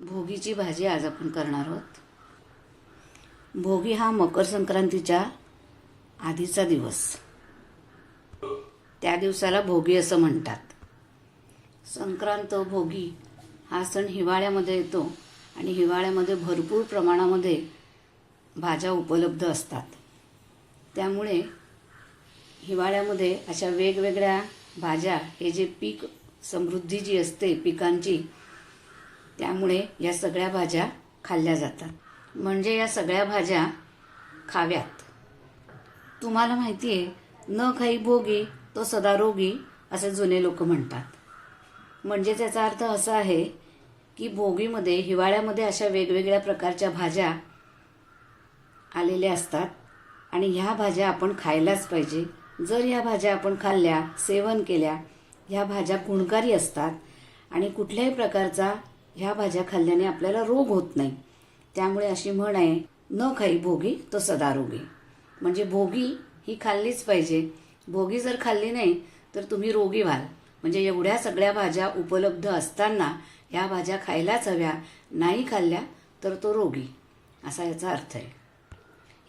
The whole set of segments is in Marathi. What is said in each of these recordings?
भोगीची भाजी आज आपण करणार आहोत. भोगी हा मकर संक्रांतीच्या आधीचा दिवस. त्या दिवसाला भोगी असं म्हणतात. संक्रांत भोगी हा सण हिवाळ्यामध्ये येतो आणि हिवाळ्यामध्ये भरपूर प्रमाणामध्ये भाज्या उपलब्ध असतात. त्यामुळे हिवाळ्यामध्ये अशा वेगवेगळ्या भाज्या, हे जे पीक समृद्धी जी असते पिकांची, त्यामुळे या सगळ्या भाज्या खाल्ल्या जातात. म्हणजे या सगळ्या भाज्या खाव्यात. तुम्हाला माहिती आहे, न खाई भोगी तो सदा रोगी असे जुने लोक म्हणतात. म्हणजे त्याचा अर्थ असा आहे की भोगीमध्ये, हिवाळ्यामध्ये अशा वेगवेगळ्या प्रकारच्या भाज्या आलेल्या असतात आणि ह्या भाज्या आपण खायलाच पाहिजे. जर ह्या भाज्या आपण खाल्ल्या, सेवन केल्या, ह्या भाज्या गुणकारी असतात आणि कुठल्याही प्रकारचा ह्या भाज्या खाल्ल्याने आपल्याला रोग होत नाही. त्यामुळे अशी म्हण आहे, न खाई भोगी तो सदा रोगी. म्हणजे भोगी ही खाल्लीच पाहिजे. भोगी जर खाल्ली नाही तर तुम्ही रोगी व्हाल. म्हणजे एवढ्या सगळ्या भाज्या उपलब्ध असताना ह्या भाज्या खायलाच हव्या, नाही खाल्ल्या तर तो रोगी, असा याचा अर्थ आहे.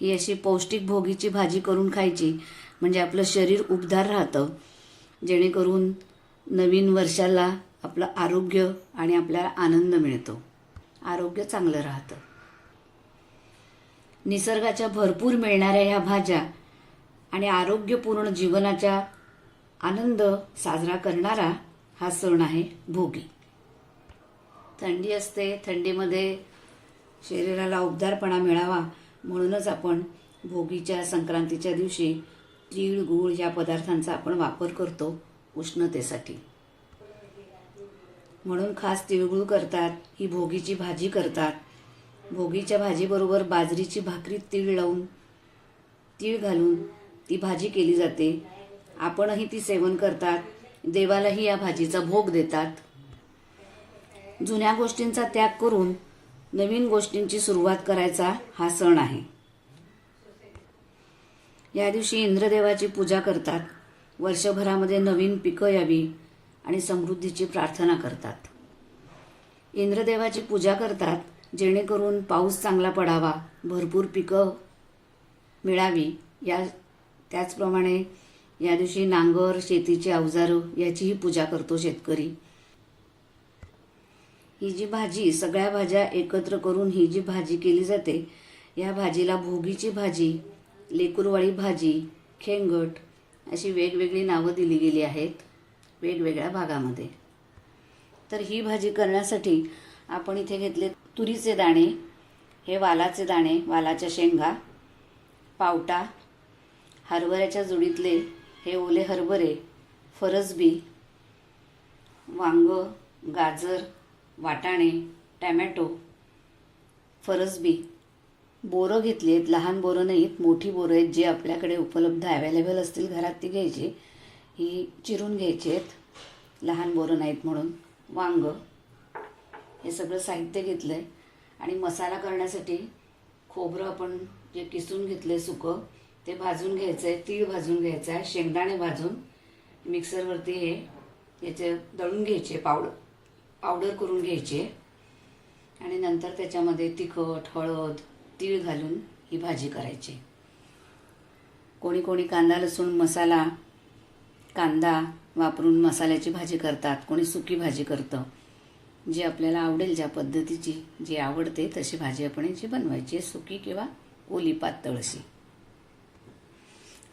ही अशी पौष्टिक भोगीची भाजी करून खायची, म्हणजे आपलं शरीर उबदार राहतं, जेणेकरून नवीन वर्षाला आपलं आरोग्य आणि आपल्याला आनंद मिळतो, आरोग्य चांगलं राहतं. निसर्गाच्या भरपूर मिळणाऱ्या ह्या भाज्या आणि आरोग्यपूर्ण जीवनाचा आनंद साजरा करणारा हा सण आहे भोगी. थंडी असते, थंडीमध्ये शरीराला उबदारपणा मिळावा म्हणूनच आपण भोगीच्या संक्रांतीच्या दिवशी तीळ, गूळ या पदार्थांचा आपण वापर करतो उष्णतेसाठी. म्हणून खास तिळगुळ करतात, ही भोगीची भाजी करतात. भोगीच्या भाजीबरोबर बाजरीची भाकरी तीळ लावून, तीळ घालून ती भाजी केली जाते. आपणही ती सेवन करतात. देवालाही या भाजीचा भोग देतात. जुन्या गोष्टींचा त्याग करून नवीन गोष्टींची सुरुवात करायचा हा सण आहे. या दिवशी इंद्रदेवाची पूजा करतात. वर्षभरामध्ये नवीन पिकं यावी आणि समृद्धीची प्रार्थना करतात. इंद्रदेवाची पूजा करतात जेणेकरून पाऊस चांगला पडावा, भरपूर पिकं मिळावी. त्याचप्रमाणे या दिवशी नांगर, शेतीची अवजारं याचीही पूजा करतो शेतकरी. ही जी भाजी, सगळ्या भाज्या एकत्र करून ही जी भाजी केली जाते, या भाजीला भोगीची भाजी, लेकुरवाळी भाजी, खेंगट अशी वेगवेगळी नावं दिली गेली आहेत वेगवेगळ्या भागामध्ये. तर ही भाजी करण्यासाठी आपण इथे घेतले तुरीचे दाणे, हे वालाचे दाणे, वालाच्या शेंगा, पावटा, हरभऱ्याच्या जुडीतले हे ओले हरभरे, फरसबी, वांग, गाजर, वाटाणे, टॅमॅटो, फरसबी, बोरं घेतली आहेत. लहान बोरं नाहीत, मोठी बोरं आहेत. जे आपल्याकडे उपलब्ध अवेलेबल असतील घरात ती घ्यायची. ही चिरून घ्यायची आहेत, लहान बोरं नाहीत म्हणून. वांग, हे सगळं साहित्य घेतलं आहे. आणि मसाला करण्यासाठी खोबरं आपण जे किसून घेतलं आहे सुकं, ते भाजून घ्यायचं आहे. तीळ भाजून घ्यायचं आहे. शेंगदाणे भाजून मिक्सरवरती हे याचे दळून घ्यायचे, पावडर करून घ्यायचे. आणि नंतर त्याच्यामध्ये तिखट, हळद, तीळ घालून ही भाजी करायची. कोणी कोणी कांदा लसूण मसाला, कांदा वापरून मसाल्याची भाजी करतात. कोणी सुकी भाजी करतं. जी आपल्याला आवडेल, ज्या पद्धतीची जी आवडते तशी भाजी आपण याची बनवायची, सुकी किंवा ओली पातळ अशी.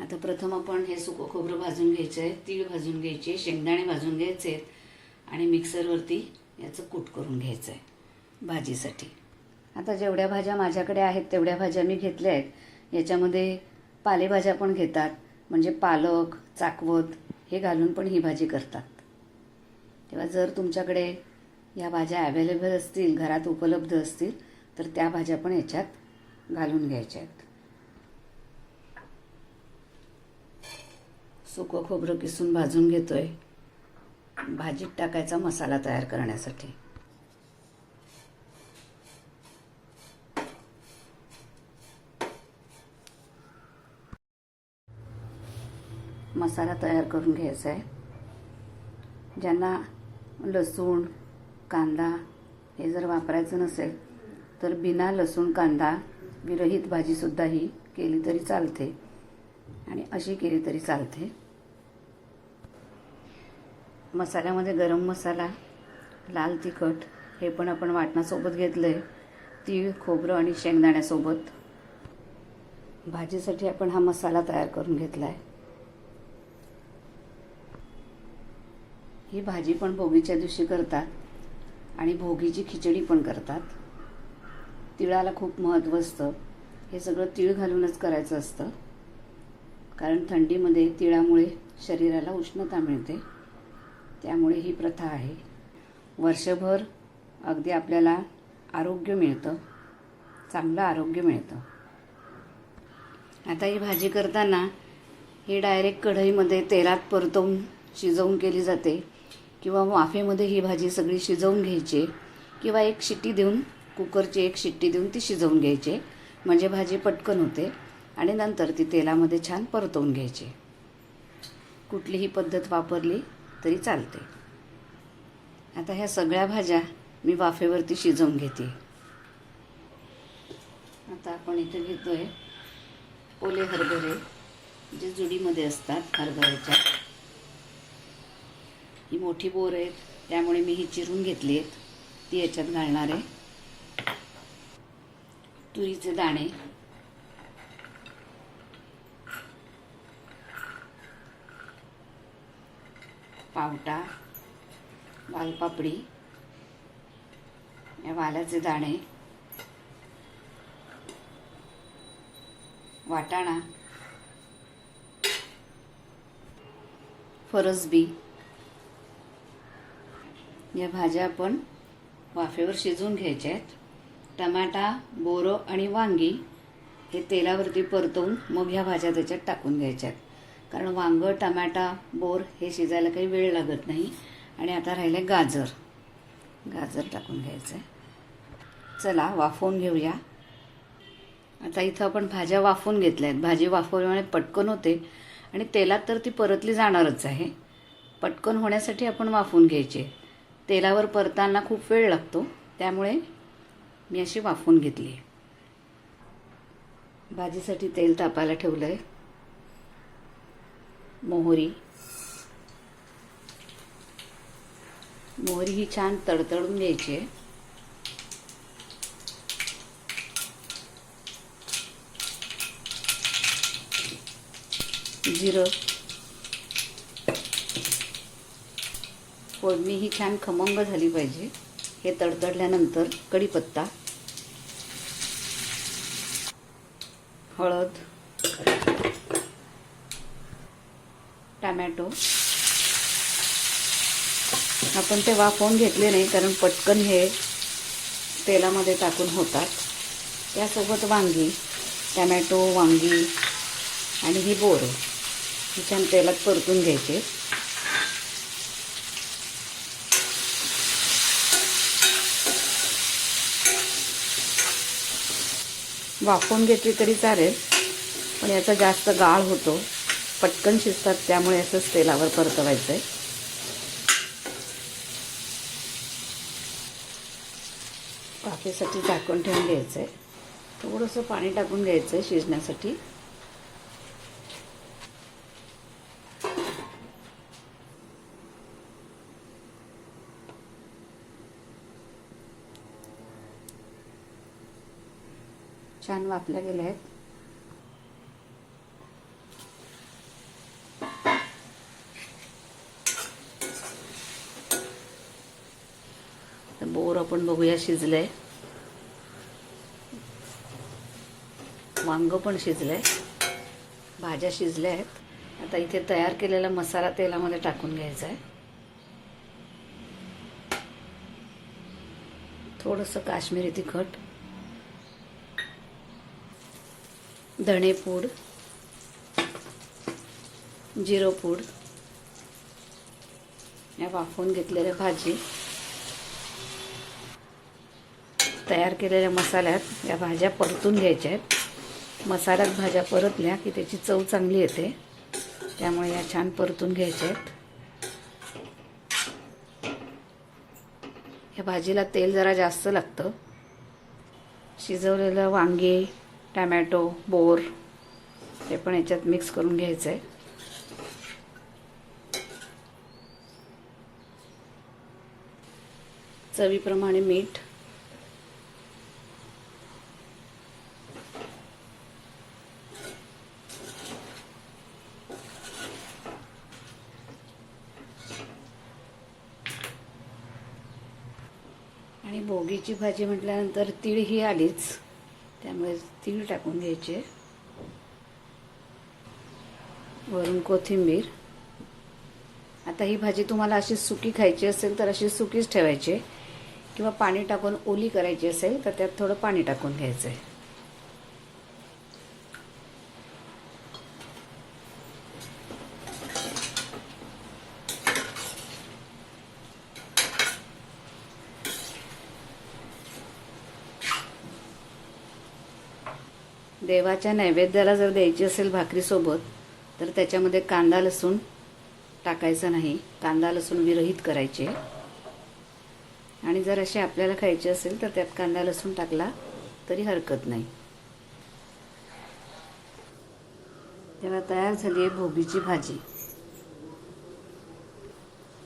आता प्रथम आपण हे सुकं खोबरं भाजून घ्यायचं आहे, तीळ भाजून घ्यायचे, शेंगदाणे भाजून घ्यायचे आहेत आणि मिक्सरवरती याचं कूट करून घ्यायचं आहे भाजीसाठी. आता जेवढ्या भाज्या माझ्याकडे आहेत तेवढ्या भाज्या मी घेतल्या आहेत. याच्यामध्ये पालेभाज्या पण घेतात, म्हणजे पालक, चाकवत हे घालून पण ही भाजी करतात. तेव्हा जर तुमच्याकडे या भाज्या अवेलेबल असतील, घरात उपलब्ध असतील, तर त्या भाज्या पण याच्यात घालून घ्यायच्या आहेत. सुकं खोबरं किसून भाजून घेतोय भाजीत टाकायचा मसाला तयार करण्यासाठी. मसाला तयार करून घ्यायचा आहे. ज्यांना लसूण, कांदा हे जर वापरायचं नसेल तर बिना लसूण कांदा विरहित भाजीसुद्धा ही केली तरी चालते आणि अशी केली तरी चालते. मसाल्यामध्ये गरम मसाला, लाल तिखट हे पण आपण वाटणासोबत घेतलं आहे. तीळ, खोबरं आणि शेंगदाण्यासोबत भाजीसाठी आपण हा मसाला तयार करून घेतला आहे. ही भाजी पण भोगीच्या दिवशी करतात आणि भोगीची खिचडी पण करतात. तिळाला खूप महत्त्व असतं. हे सगळं तीळ घालूनच करायचं असतं, कारण थंडीमध्ये तिळामुळे शरीराला उष्णता मिळते. त्यामुळे ही प्रथा आहे. वर्षभर अगदी आपल्याला आरोग्य मिळतं, चांगलं आरोग्य मिळतं. आता ही भाजी करताना ही डायरेक्ट कढईमध्ये तेलात परतवून शिजवून केली जाते किंवा वाफेमध्ये ही भाजी सगळी शिजवून घ्यायची किंवा एक शिट्टी देऊन, कुकरची एक शिट्टी देऊन ती शिजवून घ्यायची, म्हणजे भाजी पटकन होते आणि नंतर ती तेलामध्ये छान परतवून घ्यायची. कुठलीही पद्धत वापरली तरी चालते. आता ह्या सगळ्या भाज्या मी वाफेवरती शिजवून घेते. आता आपण इथे घेतोय ओले हरभरे, जे जुडीमध्ये असतात हरभऱ्याच्या. ही मोठी बोर आहेत, त्यामुळे मी ही चिरून घेतली आहेत, ती याच्यात घालणार आहे. तुरीचे दाणे, पावटा, वालपापडी, या वालाचे दाणे, वाटाणा, फरसबी, या भाज्या आपण वाफेवर शिजवून घ्यायच्या आहेत. टमाटा, बोरं आणि वांगी हे तेलावरती परतवून मग ह्या भाज्या त्याच्यात टाकून घ्यायच्या आहेत, कारण वांगं, टमाटा, बोर हे शिजायला काही वेळ लागत नाही. आणि आता राहिले गाजर टाकून घ्यायचं आहे. चला वाफवून घेऊया. आता इथं आपण भाज्या वाफवून घेतल्या आहेत. भाजी वाफवल्यामुळे पटकन होते आणि तेलात तर ती परतली जाणारच आहे. पटकन होण्यासाठी आपण वाफवून घ्यायचे. तेलावर परताना खूप वेळ लागतो, त्यामुळे मी अशी वाफवून घेतली आहे. भाजीसाठी तेल तापायला ठेवलं आहे. मोहरी ही छान तडतडून घ्यायची आहे. जिरं, फोडणी ही छान खमंग झाली पाहिजे. हे तडतडल्यानंतर कढीपत्ता, हळद, टमॅटो. आपण ते वाफवून घेतले नाही, कारण पटकन हे तेलामध्ये टाकून होतात. त्यासोबत वांगी, टमॅटो, वांगी आणि ही बोरं ही छान तेलात परतून घ्यायचे. वाफवून घेतली तरी चालेल, पण याचा जास्त गाळ होतो, पटकन शिजतात, त्यामुळे असंच तेलावर परतवायचं आहे. वाफेसाठी झाकून ठेवून घ्यायचं आहे. थोडंसं पाणी टाकून घ्यायचं आहे शिजण्यासाठी. छान वाफल्या गेल्या आहेत. बोर आपण बघूया शिजलंय, वांग पण शिजलंय, भाज्या शिजल्या आहेत. आता इथे तयार केलेला मसाला तेलामध्ये टाकून घ्यायचा आहे. थोडंसं काश्मीरी तिखट, धणेपूड, जिरंपूड, या वाफवून घेतलेल्या भाजी, तयार केलेल्या मसाल्यात या भाज्या परतून घ्यायच्या आहेत. मसाल्यात भाज्या परतल्या की त्याची चव चांगली येते, त्यामुळे या छान परतून घ्यायच्या आहेत. ह्या भाजीला तेल जरा जास्त लागतं. शिजवलेलं वांगे, टमॅटो, बोर हे पण याच्यात मिक्स करून घ्यायचं आहे. चवीप्रमाणे मीठ, आणि भोगीची भाजी म्हटल्यानंतर तीळ ही आलीच, त्यामुळे तीळ टाकून घ्यायचे. वरून कोथिंबीर. आता ही भाजी तुम्हाला अशी सुकी खायची असेल तर अशी सुकीच ठेवायची, किंवा पाणी टाकून ओली करायची असेल तर त्यात थोडं पाणी टाकून घ्यायचं आहे. देवाच्या नैवेद्याला जर द्यायची असेल भाकरीसोबत तर त्याच्यामध्ये कांदा लसूण टाकायचा नाही. कांदा लसूण विरहित करायचे. आणि जर असे आपल्याला खायचे असेल तर त्यात कांदा लसूण टाकला तरी हरकत नाही. तेव्हा तयार झाली आहे भोगीची भाजी.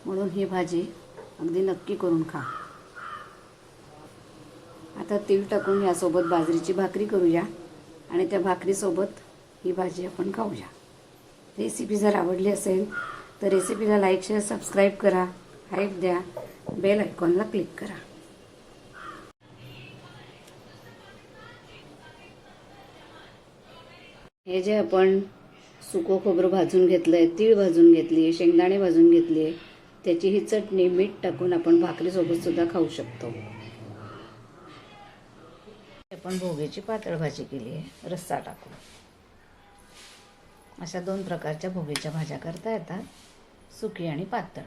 म्हणून ही भाजी अगदी नक्की करून खा. आता तीळ टाकून यासोबत बाजरीची भाकरी करूया आणि त्या भाकरीसोबत ही भाजी आपण खाऊया. रेसिपी जर आवडली असेल तर रेसिपीला लाईक, शेअर, सबस्क्राईब करा, हाईप द्या, बेल आयकॉनला क्लिक करा. हे जे आपण सुकं खोबरं भाजून घेतलं आहे, तीळ भाजून घेतली आहे, शेंगदाणे भाजून घेतले आहे, त्याची ही चटणी मीठ टाकून आपण भाकरीसोबत सुद्धा खाऊ शकतो. आपण भोगीची पातळ भाजी केली आहे रस्सा टाकून. अशा 2 प्रकारच्या भोगीच्या भाज्या करता येतात, सुकी आणि पातळ.